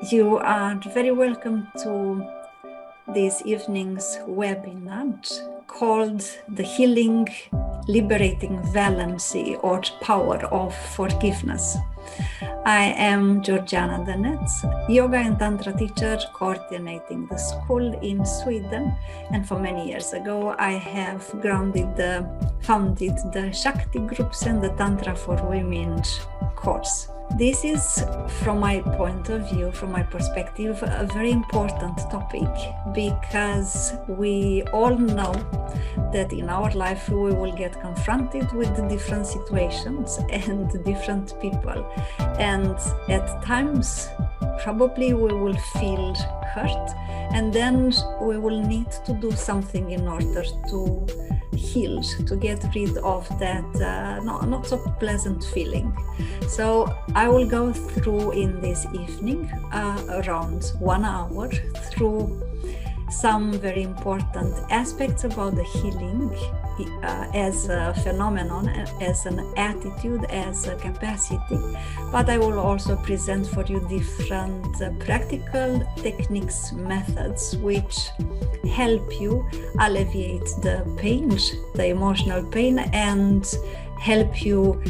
You are very welcome to this evening's webinar called The Healing, Liberating Valency, or Power of Forgiveness. I am Georgiana Danets, yoga and tantra teacher coordinating the school in Sweden, and for many years ago I have founded the Shakti groups and the Tantra for Women course. This is, from my point of view, from my perspective, a very important topic, because we all know that in our life we will get confronted with different situations and different people, and at times probably we will feel hurt, and then we will need to do something in order to heal, to get rid of that not so pleasant feeling. So I will go through in this evening around 1 hour through some very important aspects about the healing as a phenomenon, as an attitude, as a capacity. But I will also present for you different practical techniques, methods, which help you alleviate the pain, the emotional pain, and help you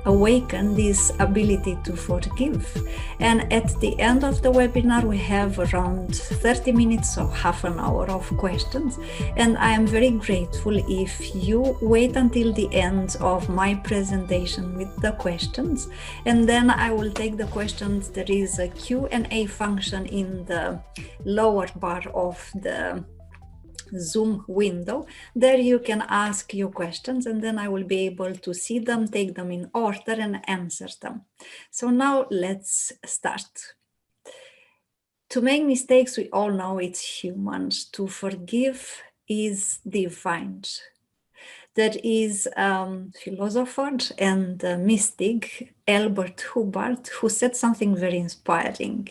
awaken this ability to forgive. And at the end of the webinar, we have around 30 minutes or half an hour of questions. And I am very grateful if you wait until the end of my presentation with the questions. And then I will take the questions. There is a Q&A function in the lower bar of the Zoom window. There you can ask your questions, and then I will be able to see them, take them in order, and answer them. So now let's start. To make mistakes, we all know it's human. To forgive is divine. There is a philosopher and a mystic, Albert Hubbard, who said something very inspiring.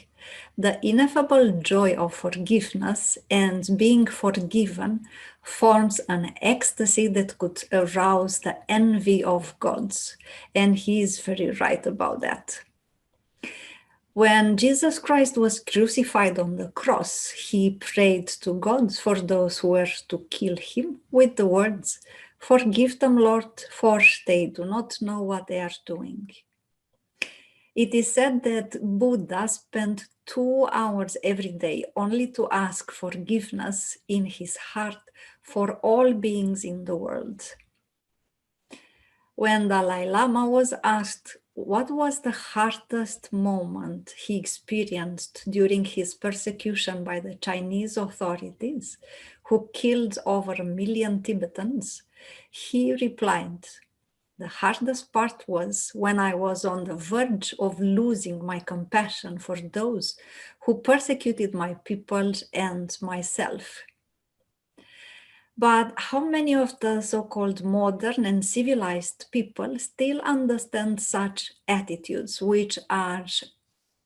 The ineffable joy of forgiveness and being forgiven forms an ecstasy that could arouse the envy of gods. And he is very right about that. When Jesus Christ was crucified on the cross, he prayed to God for those who were to kill him with the words, "Forgive them, Lord, for they do not know what they are doing." It is said that Buddha spent 2 hours every day only to ask forgiveness in his heart for all beings in the world. When Dalai Lama was asked what was the hardest moment he experienced during his persecution by the Chinese authorities, who killed over 1 million Tibetans, he replied, "The hardest part was when I was on the verge of losing my compassion for those who persecuted my people and myself." But how many of the so-called modern and civilized people still understand such attitudes, which are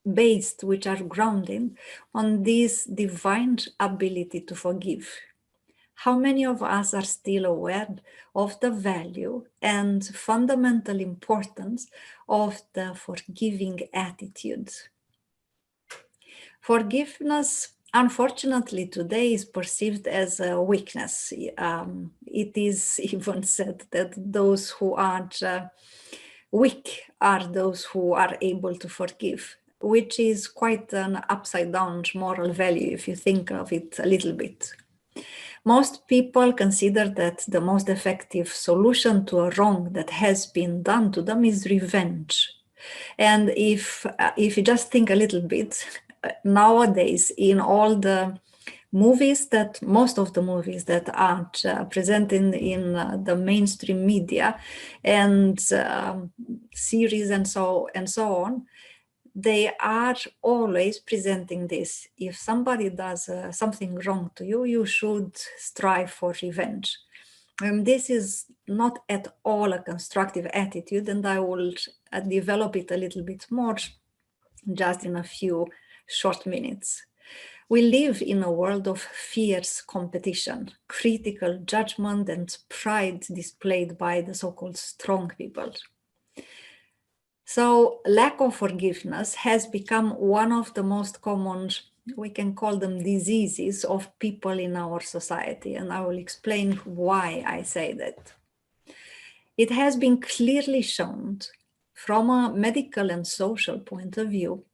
based, which are grounded on this divine ability to forgive? How many of us are still aware of the value and fundamental importance of the forgiving attitude? Forgiveness, unfortunately, today is perceived as a weakness. It is even said that those who are weak are those who are able to forgive, which is quite an upside-down moral value if you think of it a little bit. Most people consider that the most effective solution to a wrong that has been done to them is revenge. And if you just think a little bit, nowadays in all the movies, that most of the movies that are presented in the mainstream media and series and so on, they are always presenting this. If somebody does something wrong to you, you should strive for revenge. And this is not at all a constructive attitude, and I will develop it a little bit more just in a few short minutes. We live in a world of fierce competition, critical judgment, and pride displayed by the so-called strong people. So lack of forgiveness has become one of the most common, we can call them diseases of people in our society. And I will explain why I say that. It has been clearly shown from a medical and social point of view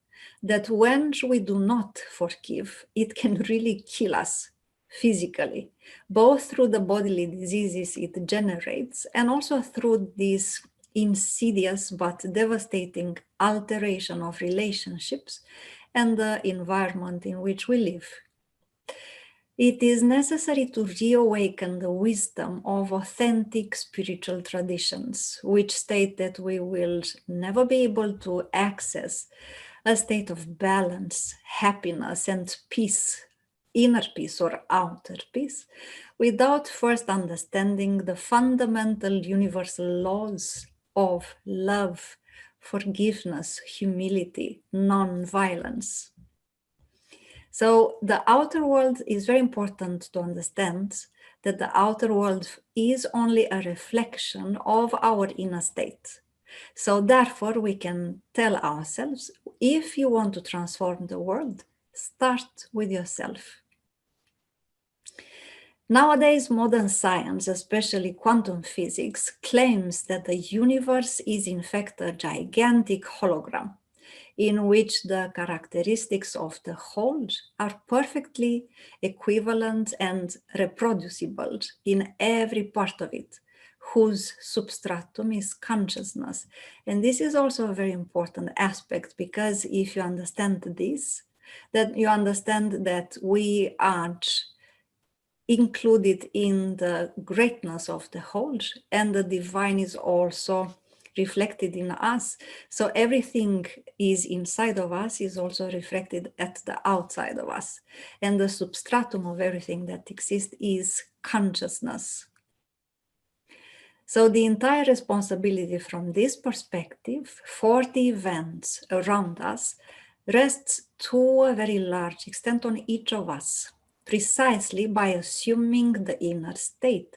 that when we do not forgive, it can really kill us physically, both through the bodily diseases it generates and also through this insidious but devastating alteration of relationships and the environment in which we live. It is necessary to reawaken the wisdom of authentic spiritual traditions, which state that we will never be able to access a state of balance, happiness, and peace, inner peace or outer peace, without first understanding the fundamental universal laws of love, forgiveness, humility, non-violence. So the outer world is very important to understand that the outer world is only a reflection of our inner state. So therefore we can tell ourselves, if you want to transform the world, start with yourself. Nowadays, modern science, especially quantum physics, claims that the universe is in fact a gigantic hologram, in which the characteristics of the whole are perfectly equivalent and reproducible in every part of it, whose substratum is consciousness. And this is also a very important aspect, because if you understand this, that you understand that we are included in the greatness of the whole, and the divine is also reflected in us. So everything is inside of us is also reflected at the outside of us. And the substratum of everything that exists is consciousness. So the entire responsibility from this perspective for the events around us rests to a very large extent on each of us, precisely by assuming the inner state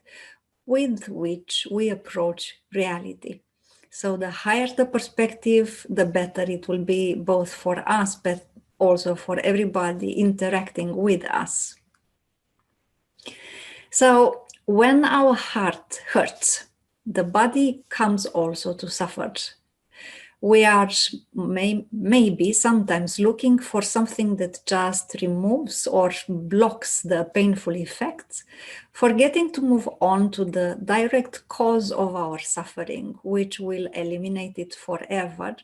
with which we approach reality. So the higher the perspective, the better it will be both for us, but also for everybody interacting with us. So when our heart hurts, the body comes also to suffer. We are maybe sometimes looking for something that just removes or blocks the painful effects, forgetting to move on to the direct cause of our suffering, which will eliminate it forever,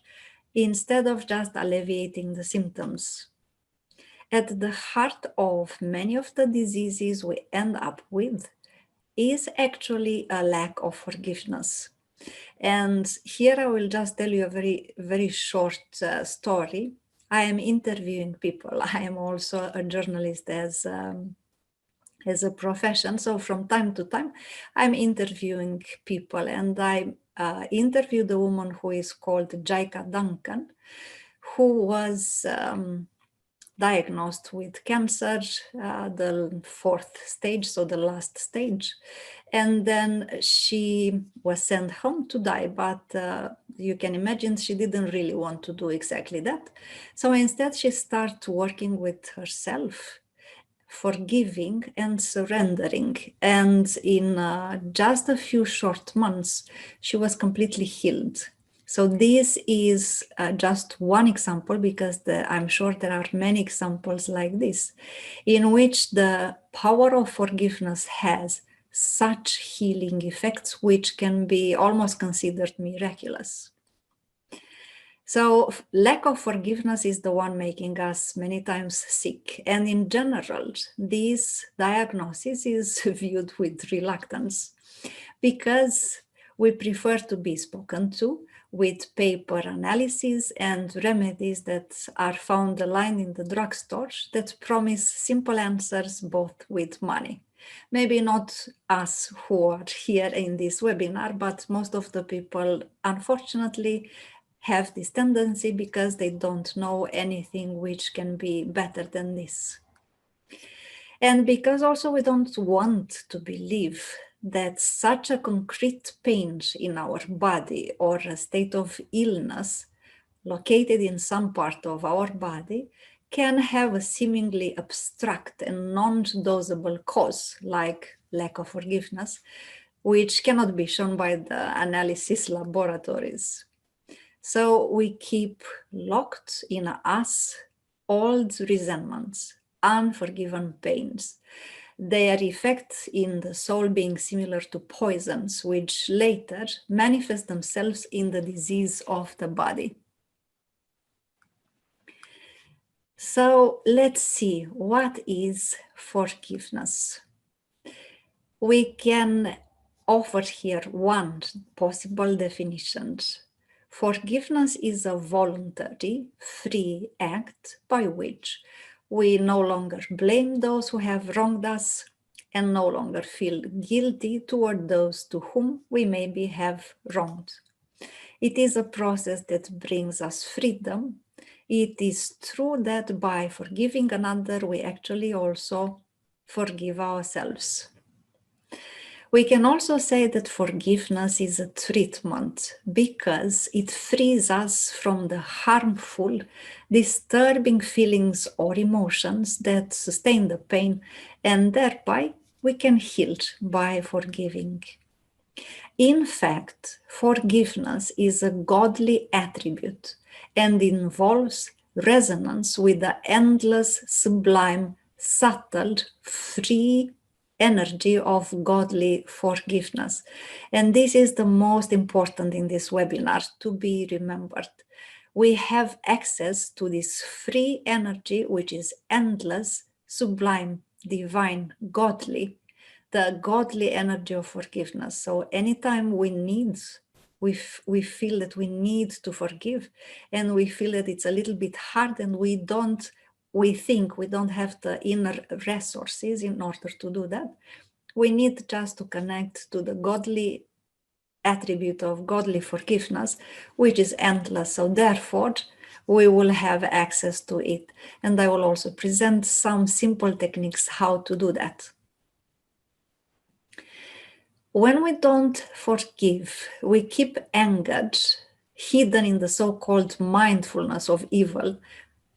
instead of just alleviating the symptoms. At the heart of many of the diseases we end up with is actually a lack of forgiveness. And here I will just tell you a very, very short story. I am interviewing people. I am also a journalist as a profession. So from time to time, I'm interviewing people, and I interviewed a woman who is called Jaika Duncan, who was diagnosed with cancer, the 4th stage, so the last stage. And then she was sent home to die, but you can imagine she didn't really want to do exactly that. So instead she started working with herself, forgiving and surrendering. And in just a few short months, she was completely healed. So this is just one example, because I'm sure there are many examples like this, in which the power of forgiveness has such healing effects, which can be almost considered miraculous. So lack of forgiveness is the one making us many times sick. And in general, this diagnosis is viewed with reluctance, because we prefer to be spoken to with paper analysis and remedies that are found aligned in the drugstore that promise simple answers, both with money. Maybe not us who are here in this webinar, but most of the people, unfortunately, have this tendency because they don't know anything which can be better than this. And because also we don't want to believe that such a concrete pain in our body or a state of illness located in some part of our body can have a seemingly abstract and non-dosable cause, like lack of forgiveness, which cannot be shown by the analysis laboratories. So we keep locked in us old resentments, unforgiven pains, their effects in the soul being similar to poisons, which later manifest themselves in the disease of the body. So let's see, what is forgiveness? We can offer here one possible definition. Forgiveness is a voluntary, free act by which we no longer blame those who have wronged us and no longer feel guilty toward those to whom we maybe have wronged. It is a process that brings us freedom. It is true that by forgiving another, we actually also forgive ourselves. We can also say that forgiveness is a treatment because it frees us from the harmful, disturbing feelings or emotions that sustain the pain, and thereby we can heal by forgiving. In fact, forgiveness is a godly attribute and involves resonance with the endless, sublime, subtle, free energy of godly forgiveness. And this is the most important in this webinar to be remembered. We have access to this free energy, which is endless, sublime, divine, godly, the godly energy of forgiveness. So anytime we feel that we need to forgive, and we feel that it's a little bit hard, and we think we don't have the inner resources in order to do that, we need just to connect to the godly attribute of godly forgiveness, which is endless. So therefore, we will have access to it. And I will also present some simple techniques how to do that. When we don't forgive, we keep anger hidden in the so-called mindfulness of evil.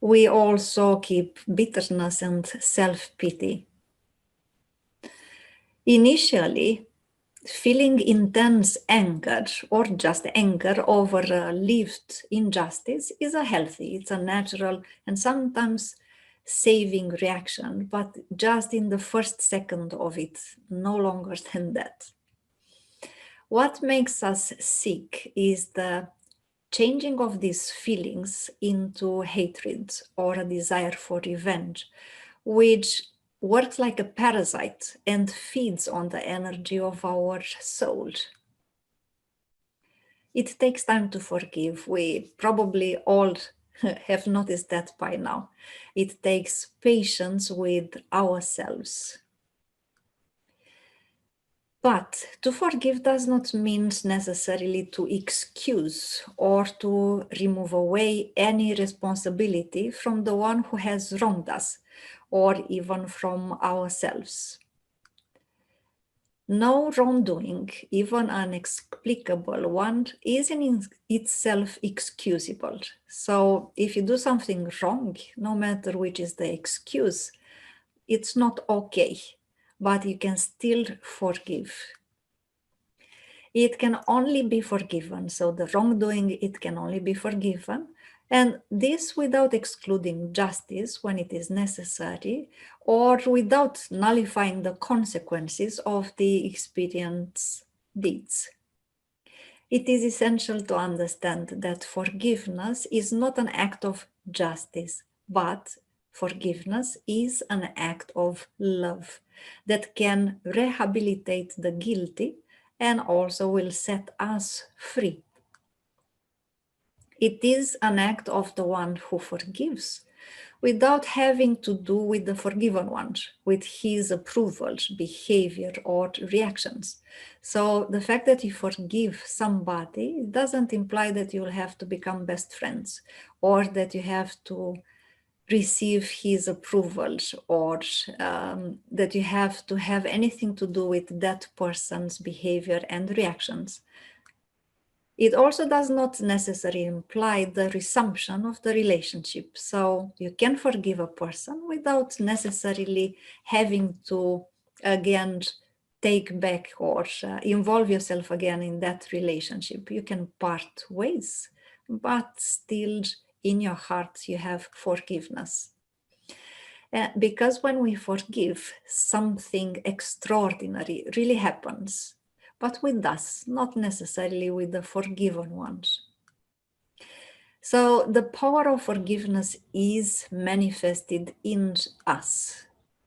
We also keep bitterness and self-pity. Initially, feeling intense anger or just anger over a lived injustice is a healthy, it's a natural and sometimes saving reaction, but just in the first second of it, no longer than that. What makes us sick is the changing of these feelings into hatred or a desire for revenge, which works like a parasite and feeds on the energy of our soul. It takes time to forgive. We probably all have noticed that by now. It takes patience with ourselves. But to forgive does not mean necessarily to excuse or to remove away any responsibility from the one who has wronged us, or even from ourselves. No wrongdoing, even an inexplicable one, is in itself excusable. So if you do something wrong, no matter which is the excuse, it's not okay, but you can still forgive. It can only be forgiven. So the wrongdoing, it can only be forgiven. And this without excluding justice when it is necessary, or without nullifying the consequences of the experienced deeds. It is essential to understand that forgiveness is not an act of justice, but forgiveness is an act of love that can rehabilitate the guilty and also will set us free. It is an act of the one who forgives without having to do with the forgiven one, with his approval, behavior, or reactions. So the fact that you forgive somebody doesn't imply that you'll have to become best friends or that you have to receive his approval, or that you have to have anything to do with that person's behavior and reactions. It also does not necessarily imply the resumption of the relationship. So you can forgive a person without necessarily having to again take back or involve yourself again in that relationship. You can part ways, but still in your heart you have forgiveness. Because when we forgive, something extraordinary really happens, but with us, not necessarily with the forgiven ones. So the power of forgiveness is manifested in us.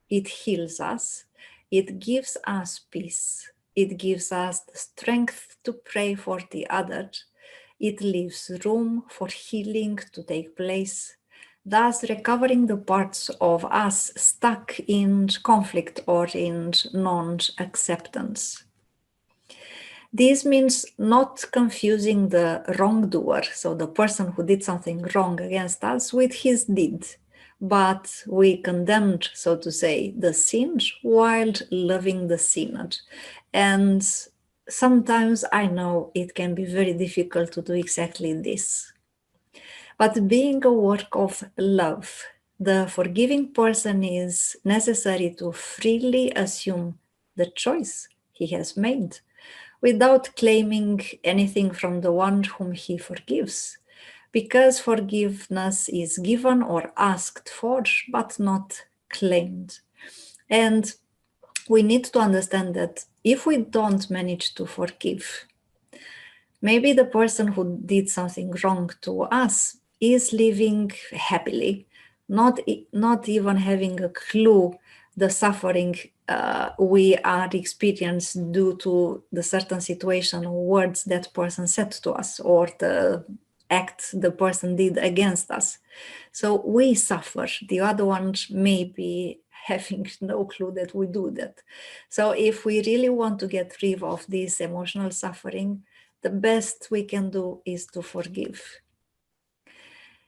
It heals us. It gives us peace. It gives us the strength to pray for the other. It leaves room for healing to take place, thus recovering the parts of us stuck in conflict or in non-acceptance. This means not confusing the wrongdoer, so the person who did something wrong against us, with his deed, but we condemned, so to say, the sin while loving the sinner. And sometimes I know it can be very difficult to do exactly this. But being a work of love, the forgiving person is necessary to freely assume the choice he has made, without claiming anything from the one whom he forgives, because forgiveness is given or asked for, but not claimed. And we need to understand that if we don't manage to forgive, maybe the person who did something wrong to us is living happily, not even having a clue the suffering we are experiencing due to the certain situation or words that person said to us, or the act the person did against us. So we suffer. The other ones may be having no clue that we do that. So if we really want to get rid of this emotional suffering, the best we can do is to forgive.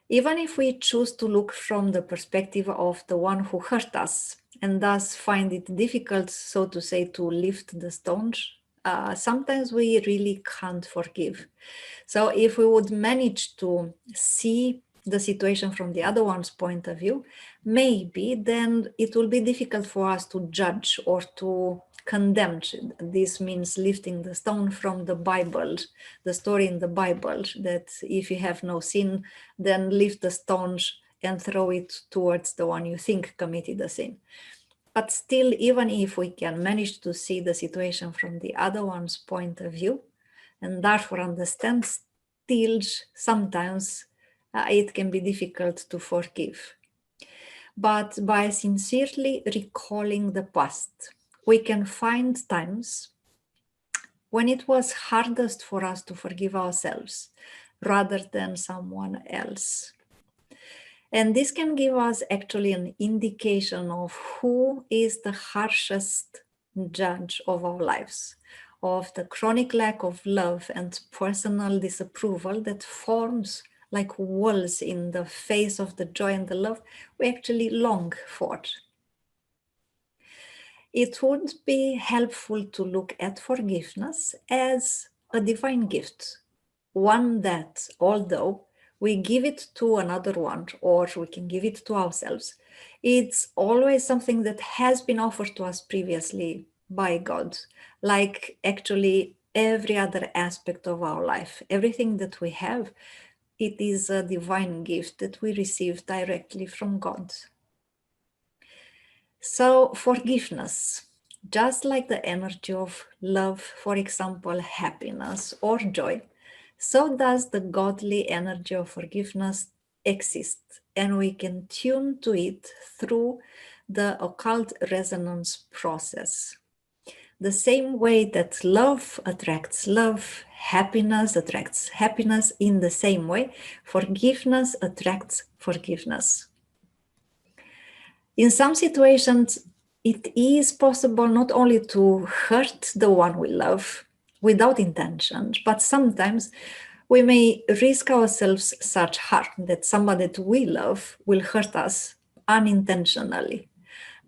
Even if we choose to look from the perspective of the one who hurt us and thus find it difficult, so to say, to lift the stones, sometimes we really can't forgive. So if we would manage to see the situation from the other one's point of view, maybe then it will be difficult for us to judge or to condemn. This means lifting the stone from the Bible, the story in the Bible, that if you have no sin, then lift the stones and throw it towards the one you think committed a sin. But still, even if we can manage to see the situation from the other one's point of view, and therefore understand, still sometimes it can be difficult to forgive. But by sincerely recalling the past, we can find times when it was hardest for us to forgive ourselves rather than someone else. And this can give us actually an indication of who is the harshest judge of our lives, of the chronic lack of love and personal disapproval that forms like walls in the face of the joy and the love we actually long for. It would be helpful to look at forgiveness as a divine gift, one that, although we give it to another one, or we can give it to ourselves, it's always something that has been offered to us previously by God, like actually every other aspect of our life. Everything that we have, it is a divine gift that we receive directly from God. So forgiveness, just like the energy of love, for example, happiness or joy, so does the godly energy of forgiveness exist, and we can tune to it through the occult resonance process. The same way that love attracts love, happiness attracts happiness, in the same way, forgiveness attracts forgiveness. In some situations, it is possible not only to hurt the one we love without intention, but sometimes We may risk ourselves such harm that somebody that we love will hurt us unintentionally.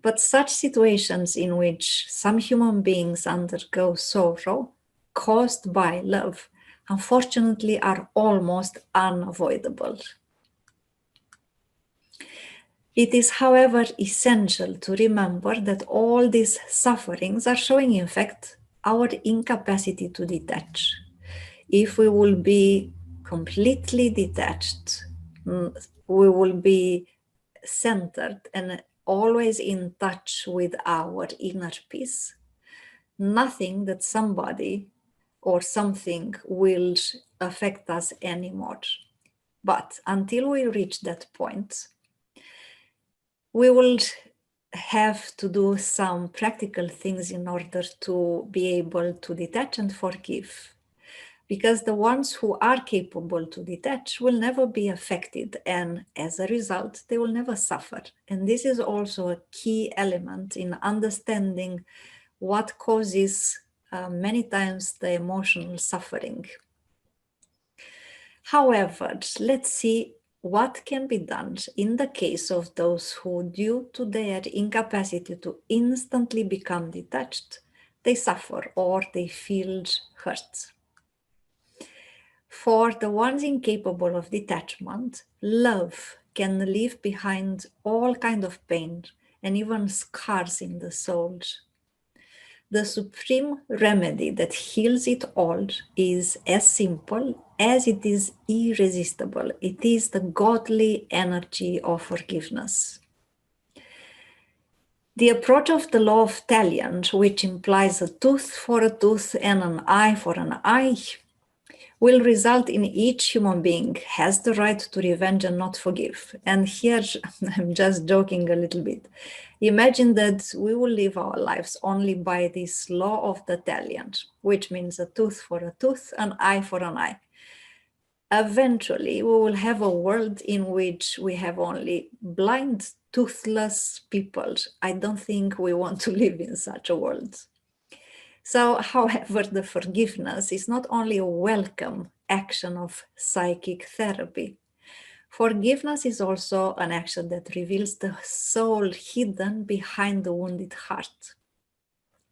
But such situations in which some human beings undergo sorrow caused by love, unfortunately, are almost unavoidable. It is, however, essential to remember that all these sufferings are showing, in fact, our incapacity to detach. If we will be completely detached, we will be centered and always in touch with our inner peace. Nothing that somebody or something will affect us anymore. But until we reach that point, we will have to do some practical things in order to be able to detach and forgive. Because the ones who are capable to detach will never be affected, and as a result, they will never suffer. And this is also a key element in understanding what causes many times the emotional suffering. However, let's see what can be done in the case of those who, due to their incapacity to instantly become detached, they suffer or they feel hurt. For the ones incapable of detachment, love can leave behind all kind of pain and even scars in the soul. The supreme remedy that heals it all is as simple as it is irresistible. It is the godly energy of forgiveness. The approach of the law of Talion, which implies a tooth for a tooth and an eye for an eye, will result in each human being has the right to revenge and not forgive. And here, I'm just joking a little bit. Imagine that we will live our lives only by this law of the Talion, which means a tooth for a tooth, an eye for an eye. Eventually, we will have a world in which we have only blind, toothless people. I don't think we want to live in such a world. So, however, the forgiveness is not only a welcome action of psychic therapy. Forgiveness is also an action that reveals the soul hidden behind the wounded heart.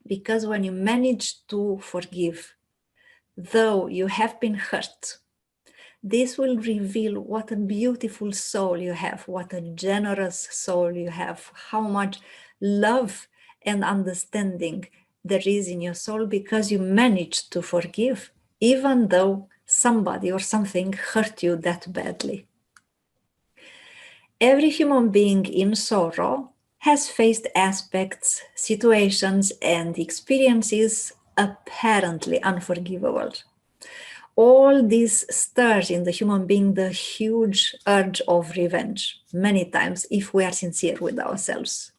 Because when you manage to forgive, though you have been hurt, this will reveal what a beautiful soul you have, what a generous soul you have, how much love and understanding there is in your soul because you managed to forgive, even though somebody or something hurt you that badly. Every human being in sorrow has faced aspects, situations, and experiences apparently unforgivable. All this stirs in the human being the huge urge of revenge, many times, if we are sincere with ourselves.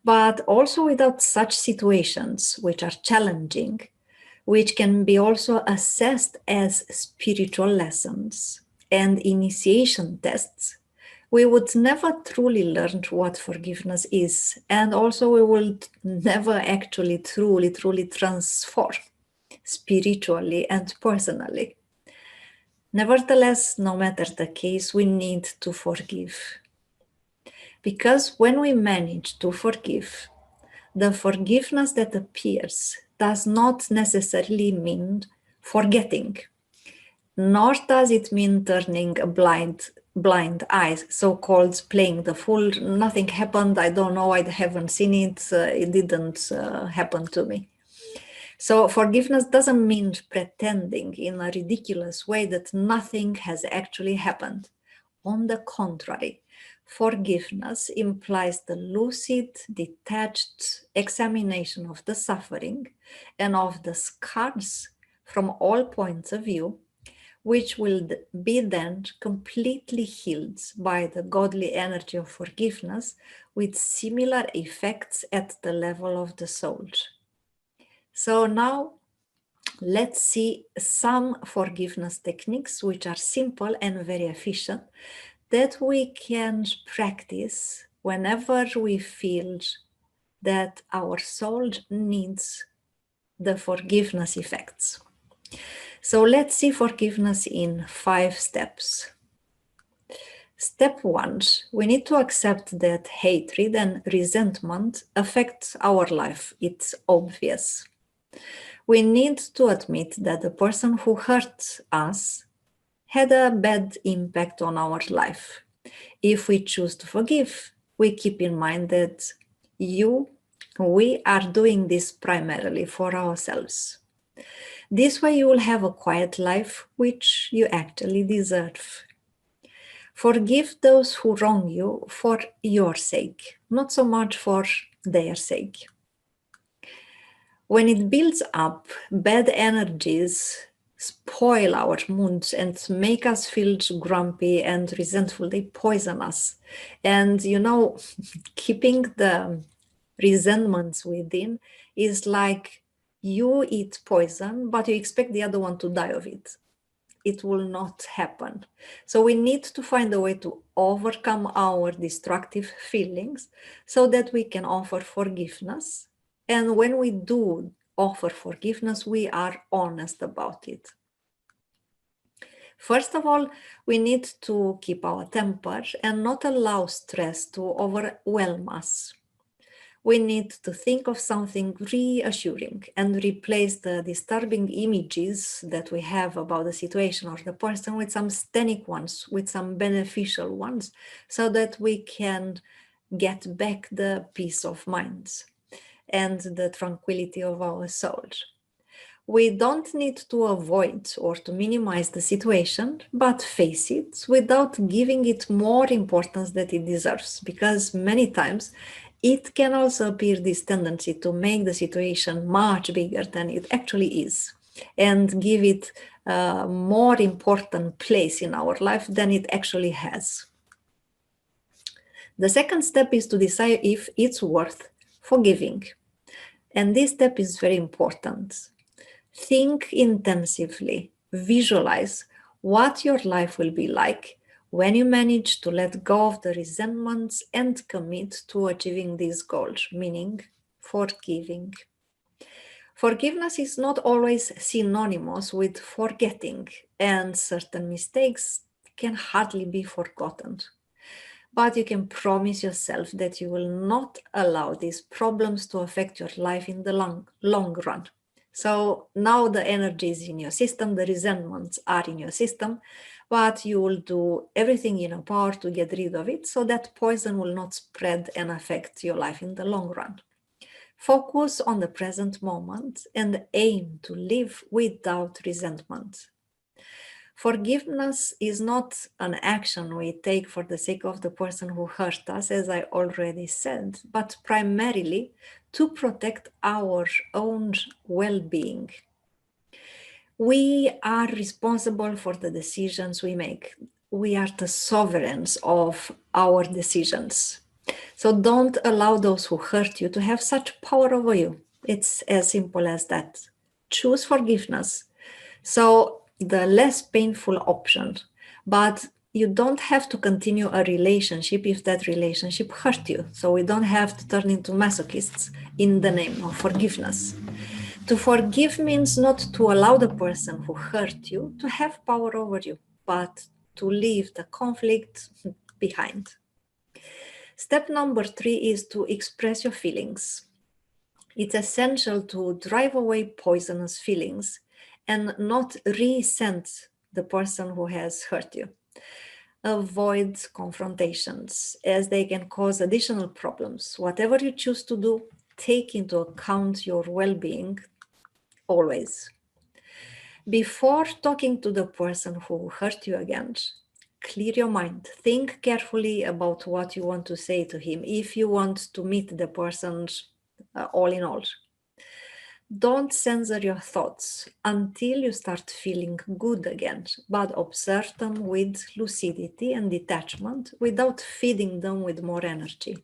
But also without such situations, which are challenging, which can be also assessed as spiritual lessons and initiation tests, we would never truly learn what forgiveness is. And also we will never actually truly transform spiritually and personally. Nevertheless, no matter the case, we need to forgive. Because when we manage to forgive, the forgiveness that appears does not necessarily mean forgetting, nor does it mean turning a blind eye, so-called playing the fool. Nothing happened, I don't know, I haven't seen it, it didn't happen to me. So forgiveness doesn't mean pretending in a ridiculous way that nothing has actually happened. On the contrary, forgiveness implies the lucid, detached examination of the suffering and of the scars from all points of view, which will be then completely healed by the godly energy of forgiveness with similar effects at the level of the soul. So now let's see some forgiveness techniques which are simple and very efficient that we can practice whenever we feel that our soul needs the forgiveness effects. So let's see forgiveness in 5 steps. Step 1, we need to accept that hatred and resentment affect our life. It's obvious. We need to admit that the person who hurt us had a bad impact on our life. If we choose to forgive, we keep in mind that we are doing this primarily for ourselves. This way you will have a quiet life, which you actually deserve. Forgive those who wrong you for your sake, not so much for their sake. When it builds up, bad energies spoil our moods and make us feel grumpy and resentful. They poison us. And keeping the resentments within is like you eat poison, but you expect the other one to die of it. It will not happen. So we need to find a way to overcome our destructive feelings so that we can offer forgiveness. And when we do offer forgiveness, we are honest about it. First of all, we need to keep our temper and not allow stress to overwhelm us. We need to think of something reassuring and replace the disturbing images that we have about the situation or the person with some sthenic ones, with some beneficial ones, so that we can get back the peace of mind and the tranquility of our soul. We don't need to avoid or to minimize the situation, but face it without giving it more importance than it deserves, because many times it can also appear this tendency to make the situation much bigger than it actually is and give it a more important place in our life than it actually has. The second step is to decide if it's worth forgiving. And this step is very important. Think intensively, visualize what your life will be like when you manage to let go of the resentments and commit to achieving these goals, meaning forgiving. Forgiveness is not always synonymous with forgetting, and certain mistakes can hardly be forgotten. But you can promise yourself that you will not allow these problems to affect your life in the long run. So now the energy is in your system, the resentments are in your system, but you will do everything in your power to get rid of it so that poison will not spread and affect your life in the long run. Focus on the present moment and aim to live without resentment. Forgiveness is not an action we take for the sake of the person who hurt us, as I already said, but primarily to protect our own well-being. We are responsible for the decisions we make. We are the sovereigns of our decisions. So don't allow those who hurt you to have such power over you. It's as simple as that. Choose forgiveness. So the less painful option, but you don't have to continue a relationship if that relationship hurt you. So we don't have to turn into masochists in the name of forgiveness. To forgive means not to allow the person who hurt you to have power over you, but to leave the conflict behind. Step number 3 is to express your feelings. It's essential to drive away poisonous feelings and not resent the person who has hurt you. Avoid confrontations, as they can cause additional problems. Whatever you choose to do, take into account your well-being always. Before talking to the person who hurt you again, clear your mind. Think carefully about what you want to say to him if you want to meet the person all in all. Don't censor your thoughts until you start feeling good again, but observe them with lucidity and detachment without feeding them with more energy.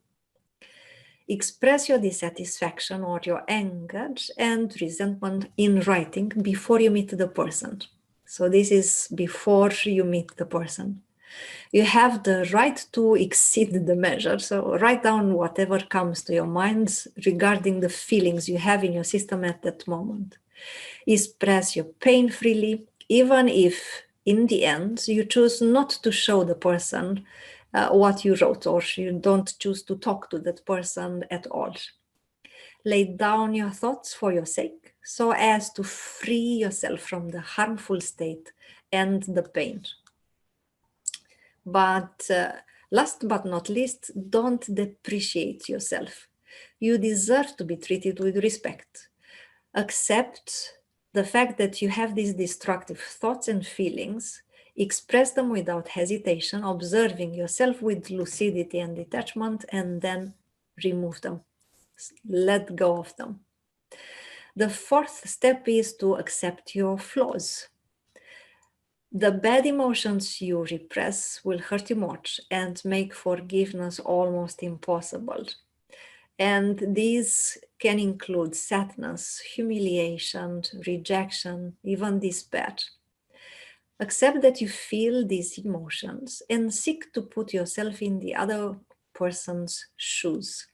Express your dissatisfaction or your anger and resentment in writing before you meet the person. So this is before you meet the person. You have the right to exceed the measure. So write down whatever comes to your mind regarding the feelings you have in your system at that moment. Express your pain freely even if in the end you choose not to show the person what you wrote, or you don't choose to talk to that person at all. Lay down your thoughts for your sake, so as to free yourself from the harmful state and the pain. But last but not least, don't depreciate yourself. You deserve to be treated with respect. Accept the fact that you have these destructive thoughts and feelings. Express them without hesitation, observing yourself with lucidity and detachment, and then remove them. Let go of them. The fourth step is to accept your flaws. The bad emotions you repress will hurt you much and make forgiveness almost impossible. And these can include sadness, humiliation, rejection, even despair. Accept that you feel these emotions and seek to put yourself in the other person's shoes.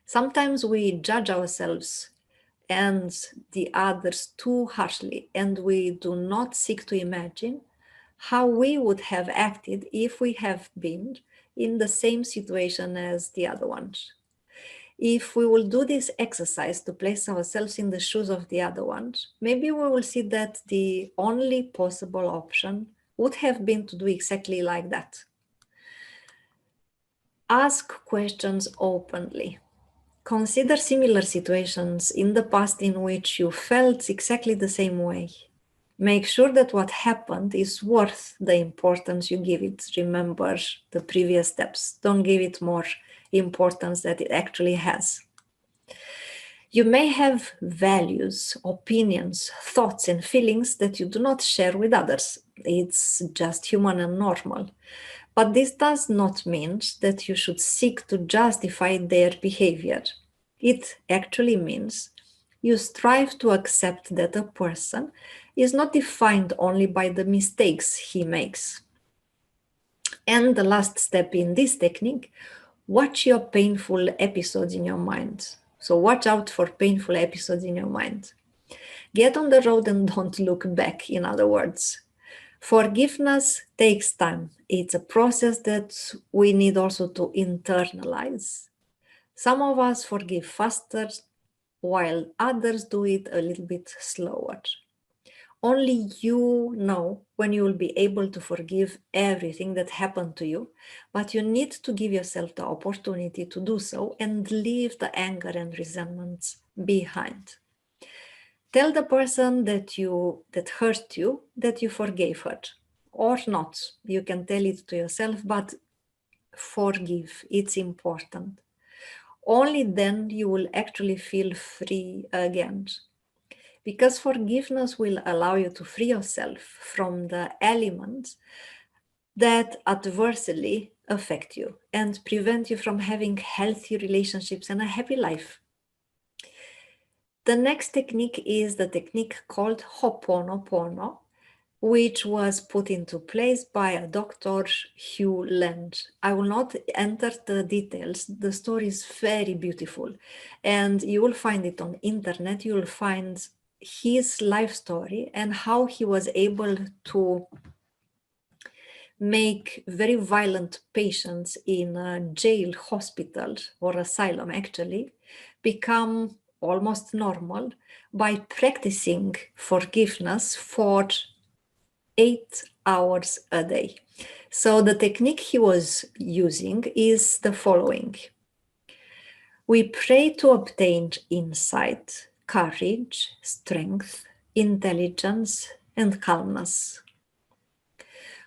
Sometimes we judge ourselves and the others too harshly, and we do not seek to imagine how we would have acted if we have been in the same situation as the other ones. If we will do this exercise to place ourselves in the shoes of the other ones, maybe we will see that the only possible option would have been to do exactly like that. Ask questions openly. Consider similar situations in the past in which you felt exactly the same way. Make sure that what happened is worth the importance you give it. Remember the previous steps. Don't give it more importance than it actually has. You may have values, opinions, thoughts, and feelings that you do not share with others. It's just human and normal. But this does not mean that you should seek to justify their behavior. It actually means you strive to accept that a person is not defined only by the mistakes he makes. And the last step in this technique, watch your painful episodes in your mind. So watch out for painful episodes in your mind. Get on the road and don't look back, in other words. Forgiveness takes time. It's a process that we need also to internalize. Some of us forgive faster, while others do it a little bit slower. Only you know when you will be able to forgive everything that happened to you, but you need to give yourself the opportunity to do so and leave the anger and resentments behind. Tell the person that hurt you that you forgave her, or not. You can tell it to yourself, but forgive. It's important. Only then you will actually feel free again. Because forgiveness will allow you to free yourself from the elements that adversely affect you and prevent you from having healthy relationships and a happy life. The next technique is the technique called Ho'oponopono, which was put into place by a Dr. Hugh Land. I will not enter the details. The story is very beautiful, and you will find it on internet. You will find his life story and how he was able to make very violent patients in a jail, hospital, or asylum actually become almost normal by practicing forgiveness for 8 hours a day. So the technique he was using is the following. We pray to obtain insight, courage, strength, intelligence, and calmness.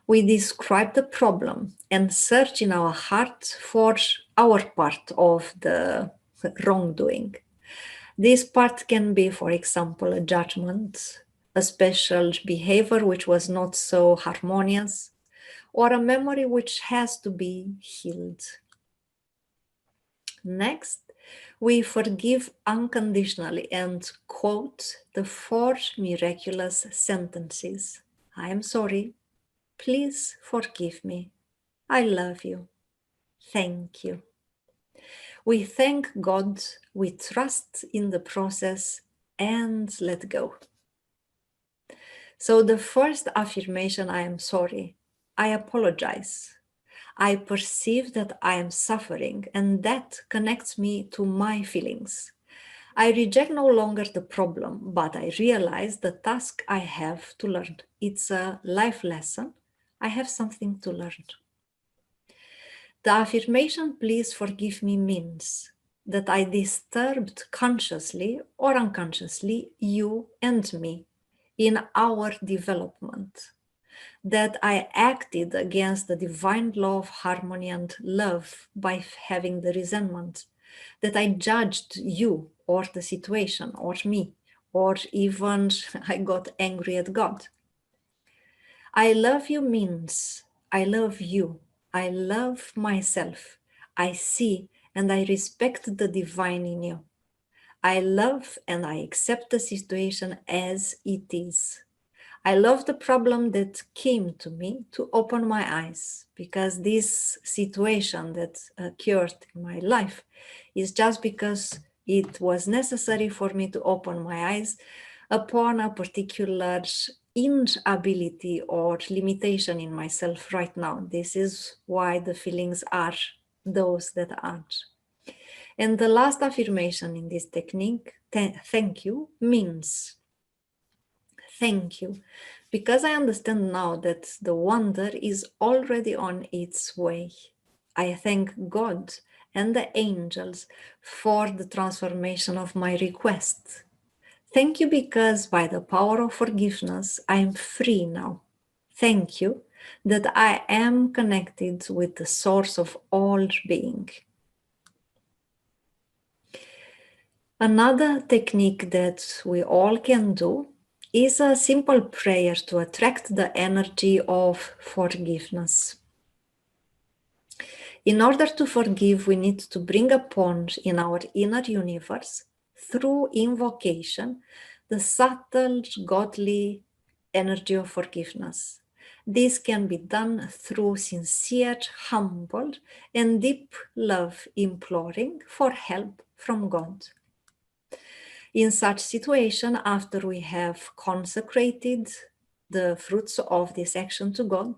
We describe the problem and search in our heart for our part of the wrongdoing. This part can be, for example, a judgment, a special behavior which was not so harmonious, or a memory which has to be healed. Next, we forgive unconditionally and quote the 4 miraculous sentences. I am sorry. Please forgive me. I love you. Thank you. We thank God, we trust in the process, and let go. So the first affirmation, I am sorry. I apologize. I perceive that I am suffering, and that connects me to my feelings. I reject no longer the problem, but I realize the task I have to learn. It's a life lesson. I have something to learn. The affirmation, please forgive me, means that I disturbed consciously or unconsciously you and me in our development, that I acted against the divine law of harmony and love by having the resentment, that I judged you or the situation or me, or even I got angry at God. I love you means I love you. I love myself. I see and I respect the divine in you. I love and I accept the situation as it is. I love the problem that came to me to open my eyes, because this situation that occurred in my life is just because it was necessary for me to open my eyes upon a particular inability or limitation in myself right now. This is why the feelings are those that are. And the last affirmation in this technique, thank you, means thank you, because I understand now that the wonder is already on its way. I thank God and the angels for the transformation of my request. Thank you because by the power of forgiveness, I am free now. Thank you that I am connected with the source of all being. Another technique that we all can do is a simple prayer to attract the energy of forgiveness. In order to forgive, we need to bring upon in our inner universe, through invocation, the subtle godly energy of forgiveness. This can be done through sincere, humble, and deep love, imploring for help from God. In such situation, after we have consecrated the fruits of this action to God,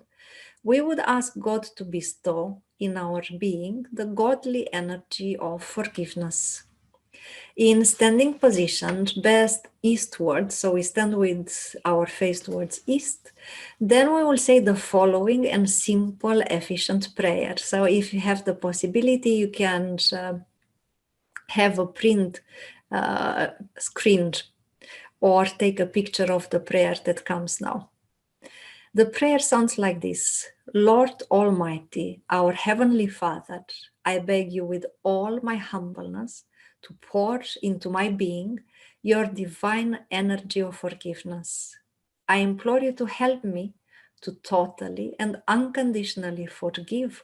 we would ask God to bestow in our being the godly energy of forgiveness. In standing position, best eastward, so we stand with our face towards east, then we will say the following and simple, efficient prayer. So if you have the possibility, you can have a print screened or take a picture of the prayer that comes now. The prayer sounds like this: Lord Almighty, our Heavenly Father, I beg you with all my humbleness to pour into my being your divine energy of forgiveness. I implore you to help me to totally and unconditionally forgive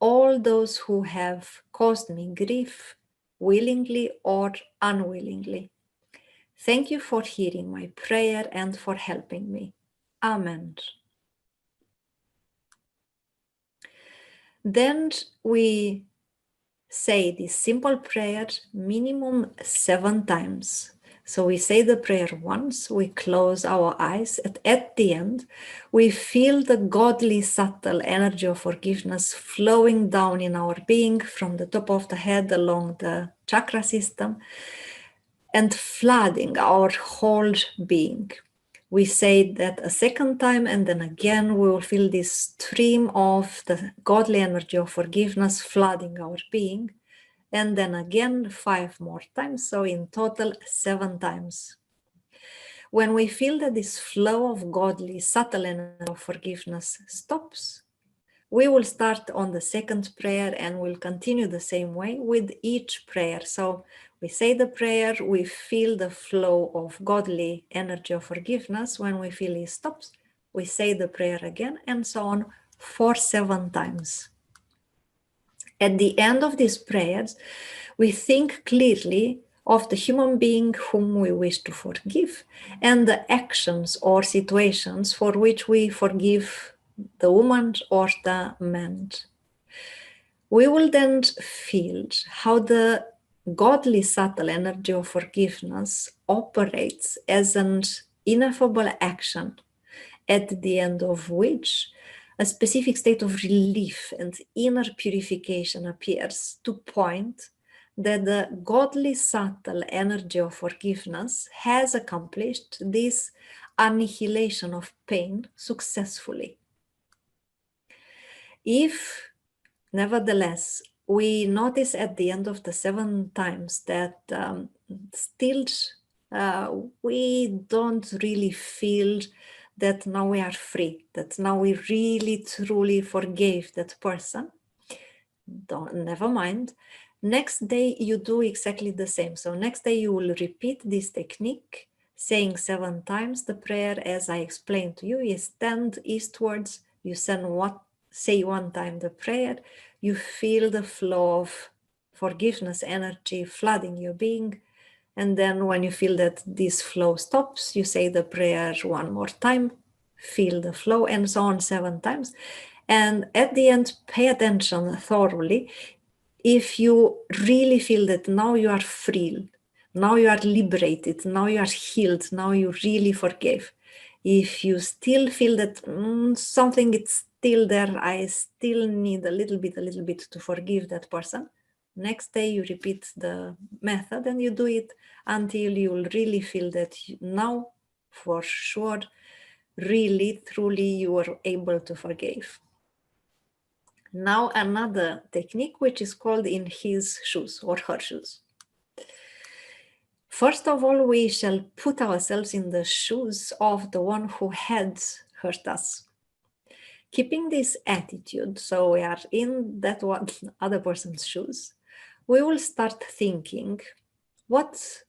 all those who have caused me grief, willingly or unwillingly. Thank you for hearing my prayer and for helping me. Amen. Then we say this simple prayer minimum 7 times. So we say the prayer once, we close our eyes, and at the end, we feel the godly, subtle energy of forgiveness flowing down in our being from the top of the head along the chakra system and flooding our whole being. We say that a second time, and then again we will feel this stream of the godly energy of forgiveness flooding our being, and then again 5 more times, so in total 7 times. When we feel that this flow of godly, subtle energy of forgiveness stops, we will start on the second prayer and we'll continue the same way with each prayer. So we say the prayer, we feel the flow of godly energy of forgiveness. When we feel it stops, we say the prayer again, and so on for 7 times. At the end of these prayers, we think clearly of the human being whom we wish to forgive and the actions or situations for which we forgive the woman or the man. We will then feel how the godly subtle energy of forgiveness operates as an ineffable action at the end of which a specific state of relief and inner purification appears to point that the godly subtle energy of forgiveness has accomplished this annihilation of pain successfully. If, nevertheless, we notice at the end of the 7 times that still we don't really feel that now we are free, that now we really truly forgave that person, never mind. Next day you do exactly the same. So next day you will repeat this technique, saying 7 times the prayer as I explained to you. You stand eastwards, you say 1 time the prayer, you feel the flow of forgiveness energy flooding your being. And then when you feel that this flow stops, you say the prayer 1 more time, feel the flow, and so on 7 times. And at the end, pay attention thoroughly. If you really feel that now you are free, now you are liberated, now you are healed, now you really forgave. If you still feel that something is still there, I still need a little bit to forgive that person, next day you repeat the method and you do it until you will really feel that now, for sure, really, truly, you are able to forgive. Now another technique, which is called in his shoes or her shoes. First of all, we shall put ourselves in the shoes of the one who had hurt us. Keeping this attitude, so we are in that one other person's shoes, we will start thinking what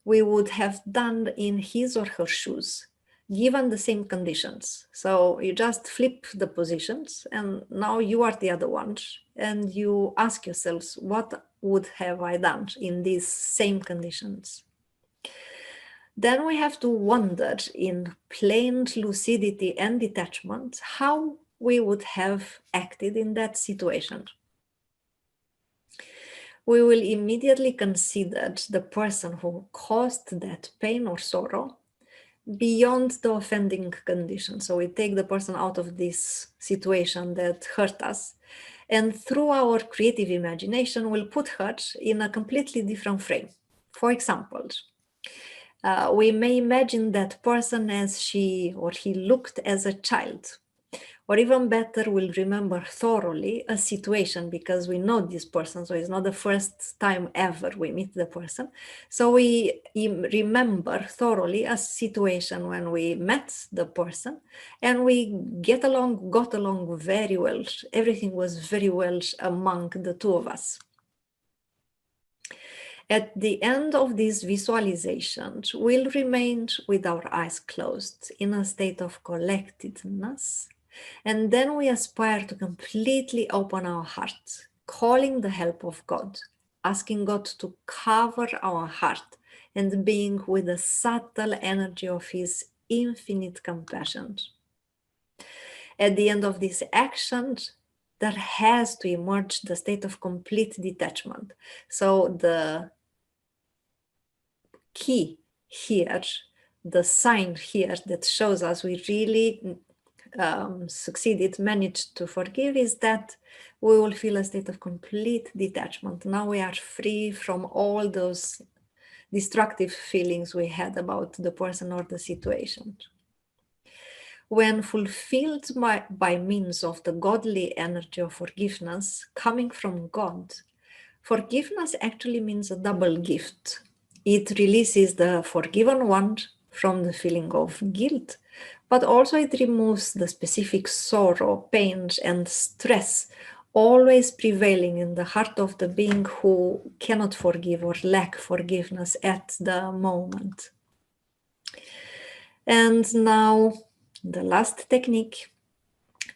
we would have done in his or her shoes, given the same conditions. So you just flip the positions and now you are the other ones and you ask yourselves, what would have I done in these same conditions? Then we have to wonder in plain lucidity and detachment how we would have acted in that situation. We will immediately consider the person who caused that pain or sorrow beyond the offending condition. So we take the person out of this situation that hurt us, and through our creative imagination, we'll put her in a completely different frame. For example, we may imagine that person as she or he looked as a child. Or even better, we'll remember thoroughly a situation because we know this person, so it's not the first time ever we meet the person. So we remember thoroughly a situation when we met the person and we got along very well. Everything was very well among the two of us. At the end of these visualizations, we'll remain with our eyes closed in a state of collectedness. And then we aspire to completely open our heart, calling the help of God, asking God to cover our heart and being with the subtle energy of His infinite compassion. At the end of this action, there has to emerge the state of complete detachment. So the key here, the sign here that shows us we really succeeded, managed to forgive, is that we will feel a state of complete detachment. Now we are free from all those destructive feelings we had about the person or the situation. When fulfilled by means of the godly energy of forgiveness coming from God, forgiveness actually means a double gift. It releases the forgiven one from the feeling of guilt, but also it removes the specific sorrow, pain, and stress always prevailing in the heart of the being who cannot forgive or lack forgiveness at the moment. And now the last technique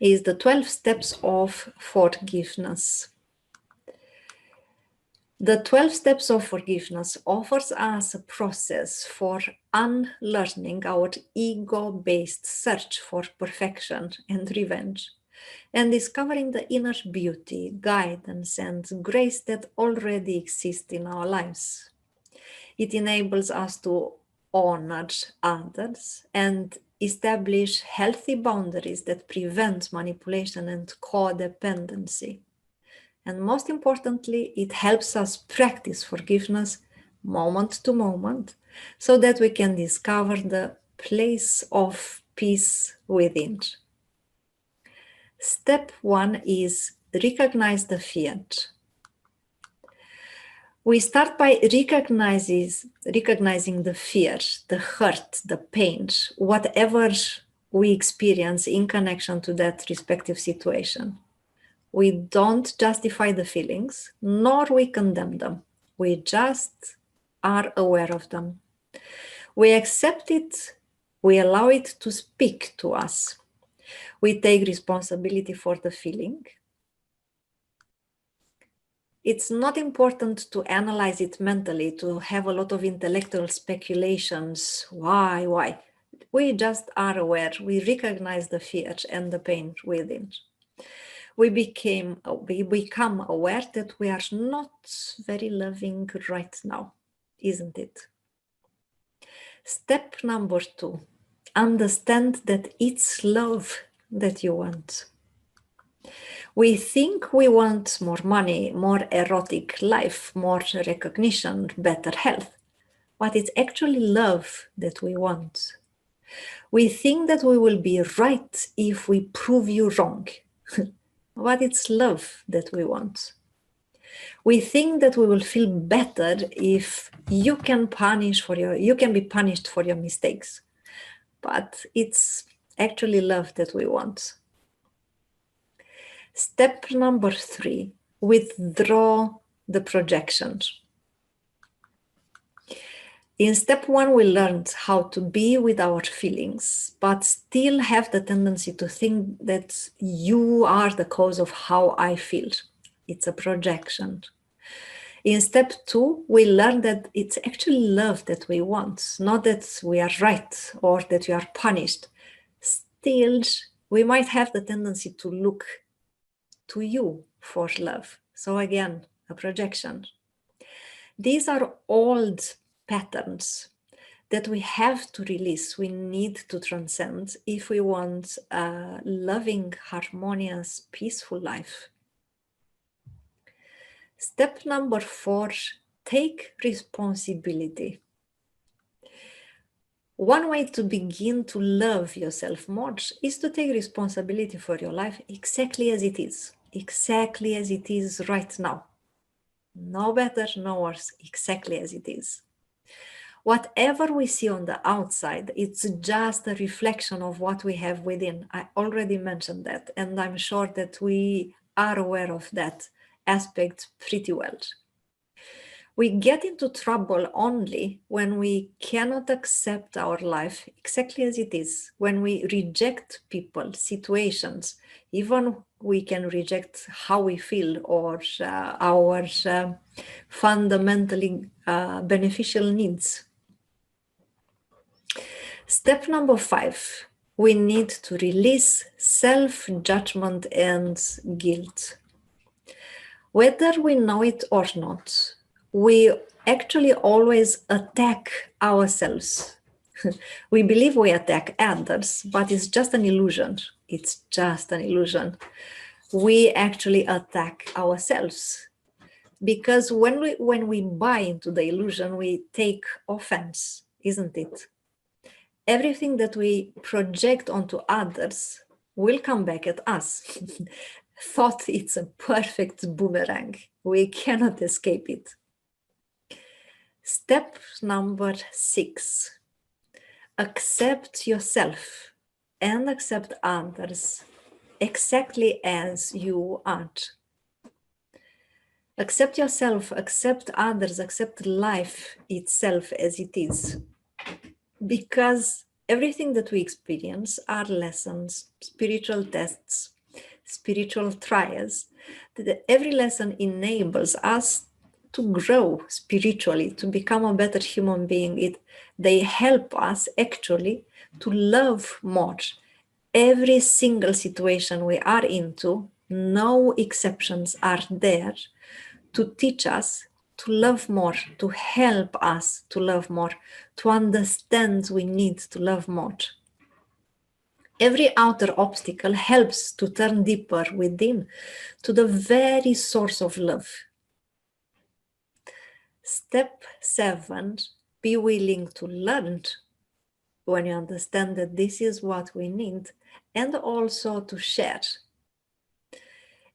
is the 12 steps of forgiveness. The 12 steps of forgiveness offers us a process for unlearning our ego-based search for perfection and revenge, and discovering the inner beauty, guidance, and grace that already exist in our lives. It enables us to honor others and establish healthy boundaries that prevent manipulation and codependency. And most importantly, it helps us practice forgiveness moment to moment so that we can discover the place of peace within. Step 1 is recognize the fear. We start by recognizing the fear, the hurt, the pain, whatever we experience in connection to that respective situation. We don't justify the feelings, nor we condemn them. We just are aware of them. We accept it, we allow it to speak to us. We take responsibility for the feeling. It's not important to analyze it mentally, to have a lot of intellectual speculations. Why? We just are aware. We recognize the fear and the pain within. We become aware that we are not very loving right now, isn't it? Step number 2, understand that it's love that you want. We think we want more money, more erotic life, more recognition, better health, but it's actually love that we want. We think that we will be right if we prove you wrong, but it's love that we want. We think that we will feel better if you can be punished for your mistakes, but it's actually love that we want. Step number 3, withdraw the projections. In step 1, we learned how to be with our feelings, but still have the tendency to think that you are the cause of how I feel. It's a projection. In step 2, we learned that it's actually love that we want, not that we are right or that we are punished. Still, we might have the tendency to look to you for love. So again, a projection. These are old patterns that we have to release, we need to transcend if we want a loving, harmonious, peaceful life. Step number 4, take responsibility. One way to begin to love yourself more is to take responsibility for your life exactly as it is right now. No better, no worse, exactly as it is. Whatever we see on the outside, it's just a reflection of what we have within. I already mentioned that, and I'm sure that we are aware of that aspect pretty well. We get into trouble only when we cannot accept our life exactly as it is, when we reject people, situations, even we can reject how we feel or our fundamentally beneficial needs. Step number 5, we need to release self-judgment and guilt. Whether we know it or not, we actually always attack ourselves. We believe we attack others, but it's just an illusion. It's just an illusion. We actually attack ourselves. Because when we buy into the illusion, we take offense, isn't it? Everything that we project onto others will come back at us. Thought it's a perfect boomerang. We cannot escape it. Step number 6, accept yourself and accept others exactly as you are. Accept yourself, accept others, accept life itself as it is. Because everything that we experience are lessons, spiritual tests, spiritual trials. That every lesson enables us to grow spiritually, to become a better human being. They help us actually to love more. Every single situation we are into, no exceptions are there to teach us to love more, to help us to love more, to understand we need to love more. Every outer obstacle helps to turn deeper within to the very source of love. Step 7, be willing to learn when you understand that this is what we need, and also to share.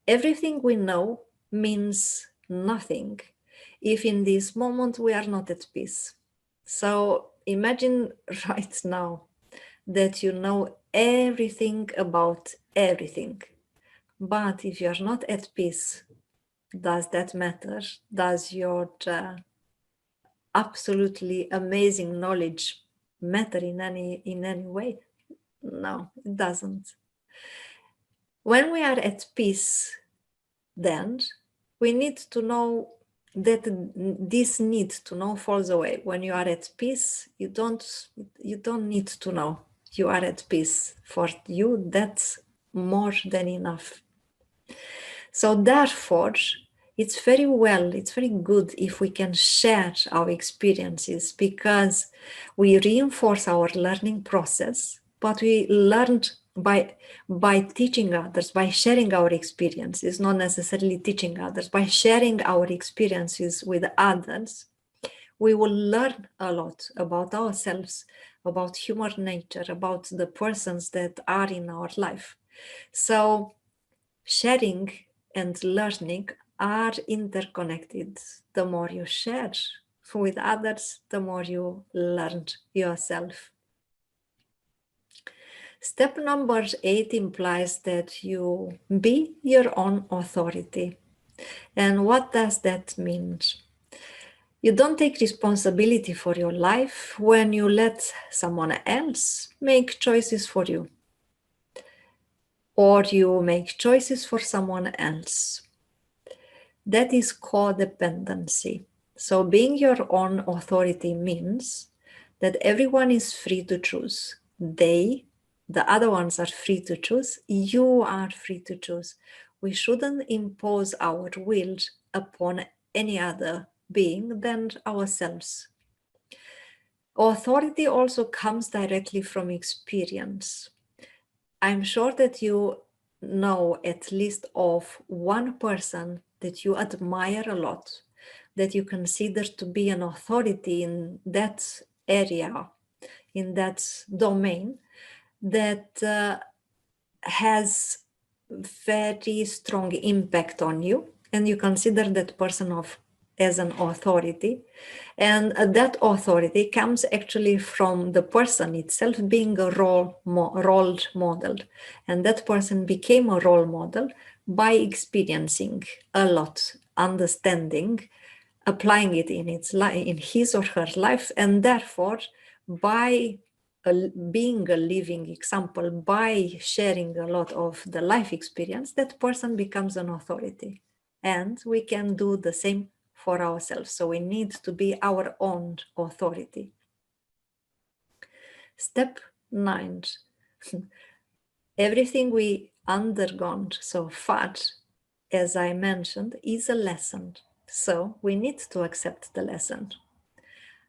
Everything we know means nothing if in this moment we are not at peace. So imagine right now that you know everything about everything. But if you're not at peace, does that matter? Does your absolutely amazing knowledge matter in any way? No, it doesn't. When we are at peace, then we need to know that this need to know falls away. When you are at peace, you don't need to know. You are at peace. For you, that's more than enough. So therefore, it's very good if we can share our experiences, because we reinforce our learning process, but we learned by teaching others, by sharing our experiences, not necessarily teaching others, by sharing our experiences with others, we will learn a lot about ourselves, about human nature, about the persons that are in our life. So sharing and learning are interconnected. The more you share with others, the more you learn yourself. Step number 8 implies that you be your own authority. And what does that mean? You don't take responsibility for your life when you let someone else make choices for you, or you make choices for someone else. That is codependency. So being your own authority means that everyone is free to choose. The other ones are free to choose. You are free to choose. We shouldn't impose our will upon any other being than ourselves. Authority also comes directly from experience. I'm sure that you know at least of one person that you admire a lot, that you consider to be an authority in that area, in that domain, that has very strong impact on you, and you consider that person as an authority. And that authority comes actually from the person itself being a role model. And that person became a role model by experiencing a lot, understanding, applying it in in his or her life, and therefore by being a living example, by sharing a lot of the life experience, that person becomes an authority. And we can do the same for ourselves. So we need to be our own authority. Step 9. Everything we undergone so far, as I mentioned, is a lesson. So we need to accept the lesson.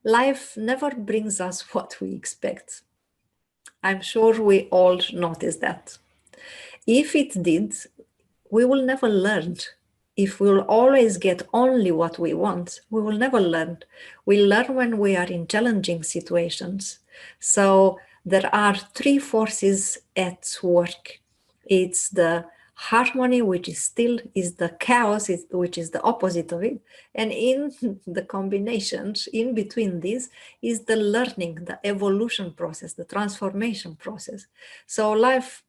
Life never brings us what we expect. I'm sure we all notice that. If it did, we will never learn. If we'll always get only what we want, we will never learn. We learn when we are in challenging situations. So there are 3 forces at work. It's the harmony, which is the chaos, which is the opposite of it. And in the combinations, in between these, is the learning, the evolution process, the transformation process. So life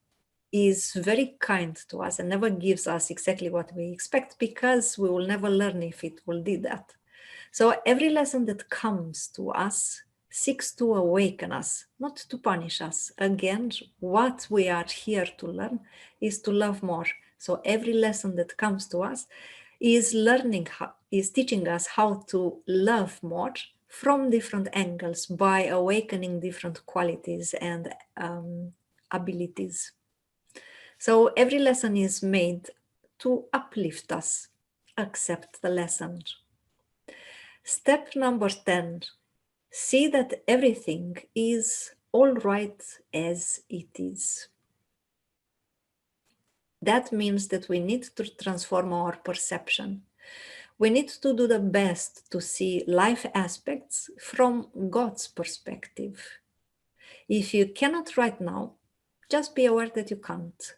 is very kind to us and never gives us exactly what we expect, because we will never learn if it will do that. So every lesson that comes to us seeks to awaken us, not to punish us. Again, what we are here to learn is to love more. So every lesson that comes to us is teaching us how to love more from different angles, by awakening different qualities and abilities. So every lesson is made to uplift us. Accept the lesson. Step number 10. See that everything is all right as it is. That means that we need to transform our perception. We need to do the best to see life aspects from God's perspective. If you cannot right now, just be aware that you can't.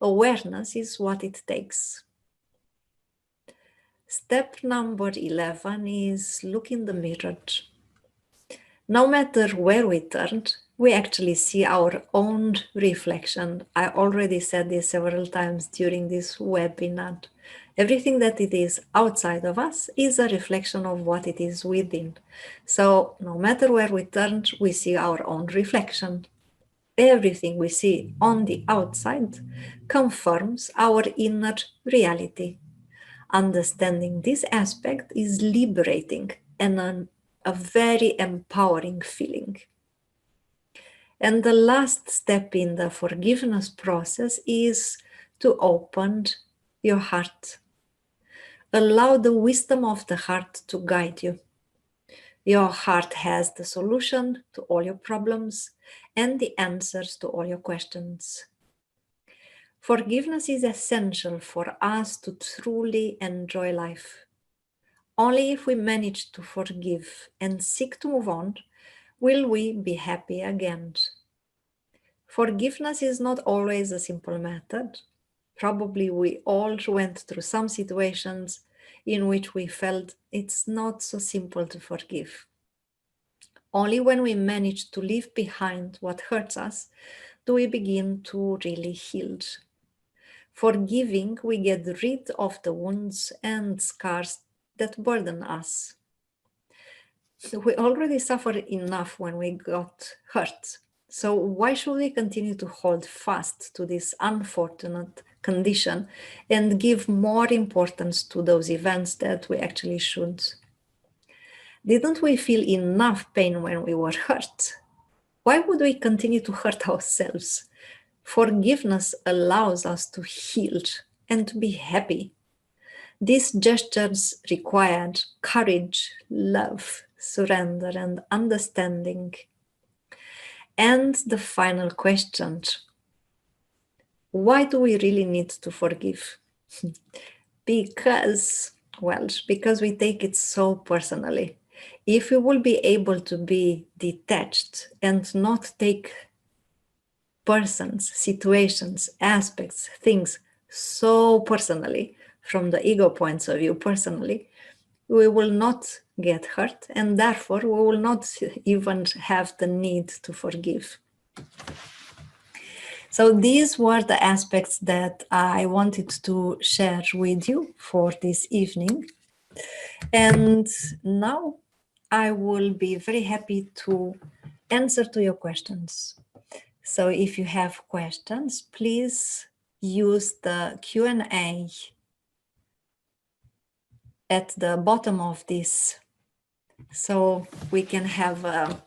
Awareness is what it takes. Step number 11 is look in the mirror. No matter where we turn, we actually see our own reflection. I already said this several times during this webinar. Everything that it is outside of us is a reflection of what it is within. So no matter where we turn, we see our own reflection. Everything we see on the outside confirms our inner reality. Understanding this aspect is liberating and a very empowering feeling. And the last step in the forgiveness process is to open your heart. Allow the wisdom of the heart to guide you. Your heart has the solution to all your problems and the answers to all your questions. Forgiveness is essential for us to truly enjoy life. Only if we manage to forgive and seek to move on, will we be happy again. Forgiveness is not always a simple method. Probably we all went through some situations in which we felt it's not so simple to forgive. Only when we manage to leave behind what hurts us do we begin to really heal. Forgiving, we get rid of the wounds and scars that burden us. We already suffered enough when we got hurt. So why should we continue to hold fast to this unfortunate condition and give more importance to those events that we actually should? Didn't we feel enough pain when we were hurt? Why would we continue to hurt ourselves? Forgiveness allows us to heal and to be happy. These gestures required courage, love, surrender, and understanding. And the final question: why do we really need to forgive? Because we take it so personally. If we will be able to be detached and not take persons, situations, aspects, things so personally, from the ego points of view personally, we will not get hurt, and therefore we will not even have the need to forgive. So these were the aspects that I wanted to share with you for this evening. And now I will be very happy to answer to your questions. So if you have questions, please use the Q&A at the bottom of this, so we can have a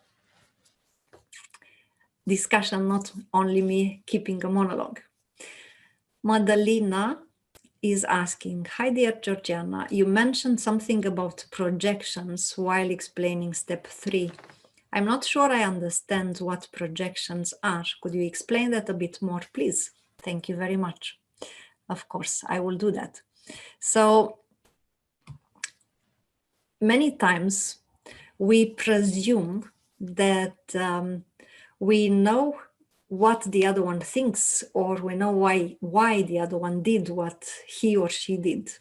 discussion, not only me keeping a monologue. Madalina is asking, hi dear Georgiana, you mentioned something about projections while explaining step 3. I'm not sure I understand what projections are. Could you explain that a bit more, please? Thank you very much. Of course, I will do that. So many times we presume that we know what the other one thinks, or we know why the other one did what he or she did.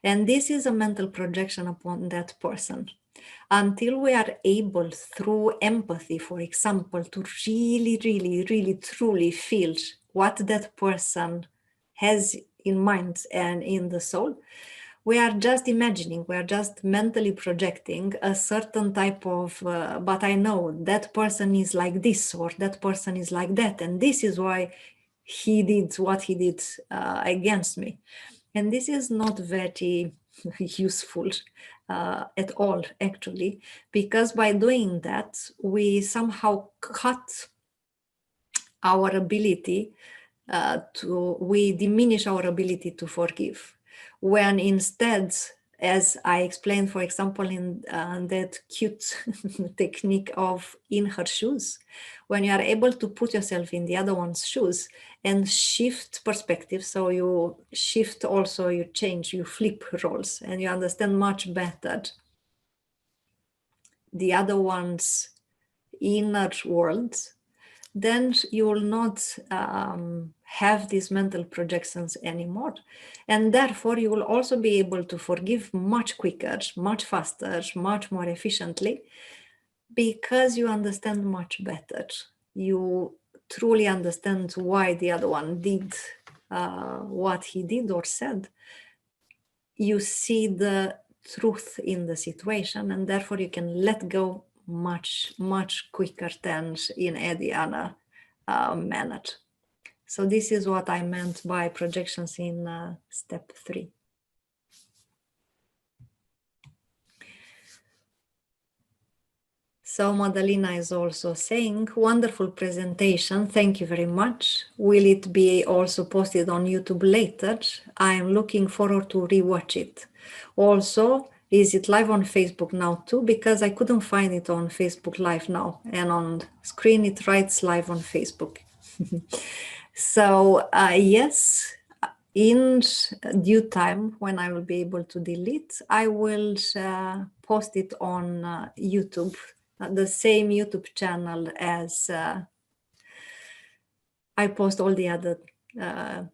And this is a mental projection upon that person. Until we are able, through empathy, for example, to really, truly feel what that person has in mind and in the soul, we are just imagining, we are just mentally projecting a certain type of, but I know that person is like this, or that person is like that, and this is why he did what he did against me. And this is not very useful at all, actually, because by doing that, we somehow cut our ability we diminish our ability to forgive. When instead, as I explained, for example, in that cute technique of in her shoes, when you are able to put yourself in the other one's shoes and shift perspective, so you shift also, you change, you flip roles, and you understand much better the other one's inner world, then you will not have these mental projections anymore. And therefore, you will also be able to forgive much quicker, much faster, much more efficiently, because you understand much better. You truly understand why the other one did what he did or said. You see the truth in the situation, and therefore you can let go much, much quicker than in any other manner. So this is what I meant by projections in step 3. So Madalena is also saying, wonderful presentation, thank you very much. Will it be also posted on YouTube later? I am looking forward to rewatch it. Also, is it live on Facebook now too? Because I couldn't find it on Facebook Live now, and on screen it writes live on Facebook. So yes, in due time, when I will be able to delete, I will post it on YouTube, the same YouTube channel as I post all the other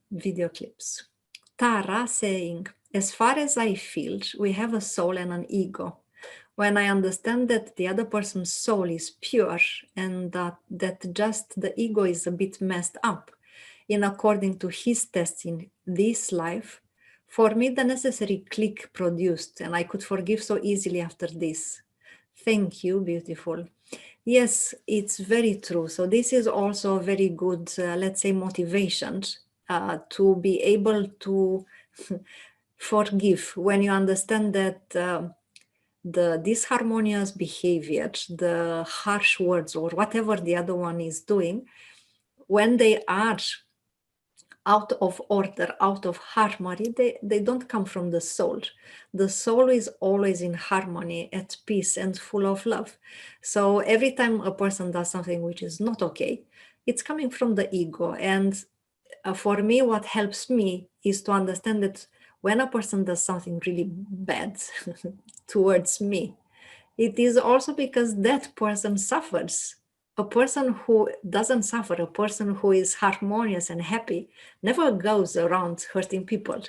video clips. Tara saying, as far as I feel, we have a soul and an ego. When I understand that the other person's soul is pure and that just the ego is a bit messed up in according to his tests in this life, for me the necessary click produced, and I could forgive so easily after this. Thank you, beautiful. Yes, it's very true. So this is also a very good, let's say, motivation to be able to forgive when you understand that the disharmonious behavior, the harsh words, or whatever the other one is doing, when they are out of order, out of harmony, they don't come from the soul. The soul is always in harmony, at peace, and full of love. So every time a person does something which is not okay, it's coming from the ego. And for me, what helps me is to understand that when a person does something really bad towards me, it is also because that person suffers. A person who doesn't suffer, a person who is harmonious and happy, never goes around hurting people.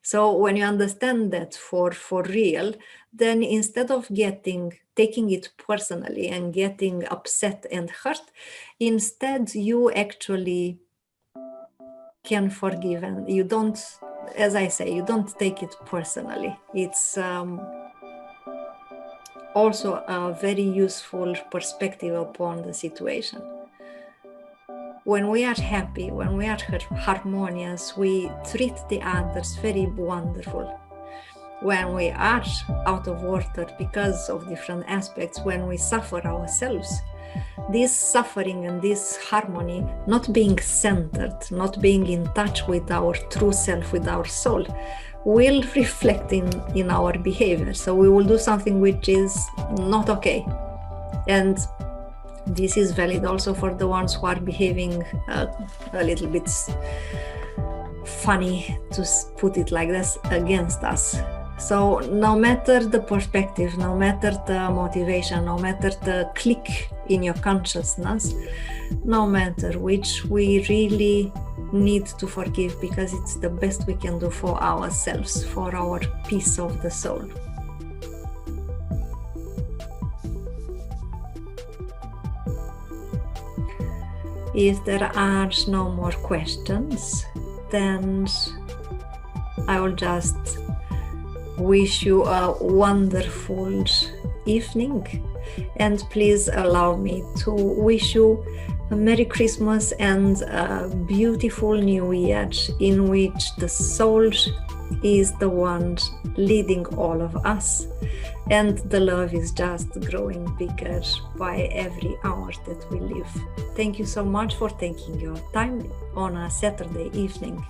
So when you understand that for real, then instead of taking it personally and getting upset and hurt, instead you actually can forgive, and you don't, as I say, you don't take it personally. It's also a very useful perspective upon the situation. When we are happy, when we are harmonious, we treat the others very wonderful. When we are out of order because of different aspects, when we suffer ourselves, this suffering and this harmony, not being centered, not being in touch with our true self, with our soul, will reflect in our behavior. So we will do something which is not okay. And this is valid also for the ones who are behaving a little bit funny, to put it like this, against us. So no matter the perspective, no matter the motivation, no matter the click in your consciousness, no matter which, we really need to forgive, because it's the best we can do for ourselves, for our peace of the soul. If there are no more questions, then I will just wish you a wonderful evening, and please allow me to wish you a Merry Christmas and a beautiful New Year, in which the soul is the one leading all of us, and the love is just growing bigger by every hour that we live. Thank you so much for taking your time on a Saturday evening.